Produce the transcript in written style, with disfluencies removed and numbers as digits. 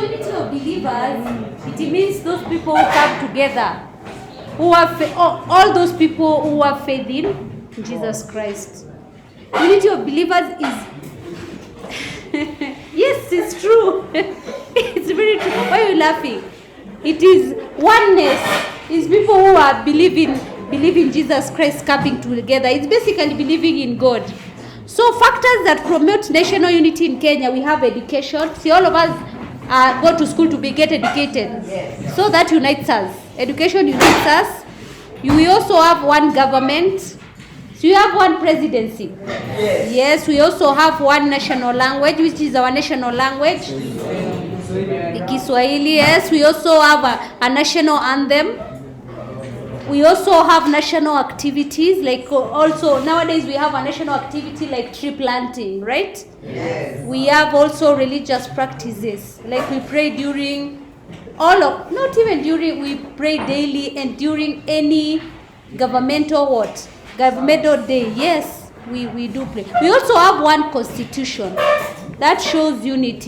unity of believers, it means those people who come together, who have all those people who have faith in Jesus Christ. Unity of believers is yes, it's true. It's very true. Why are you laughing? It is oneness. It's people who are believing Jesus Christ coming together. It's basically believing in God. So factors that promote national unity in Kenya, we have education. See, all of us go to school to get educated. Yes. So that unites us. Education unites us. We also have one government. So you have one presidency. Yes. Yes, we also have one national language, which is our national language. K.C.S.E. Yes, we also have a national anthem. We also have national activities, like also nowadays we have a national activity like tree planting, right? Yes. We have also religious practices, like we pray during not even during, we pray daily and during any governmental day. Yes, we do pray. We also have one constitution that shows unity.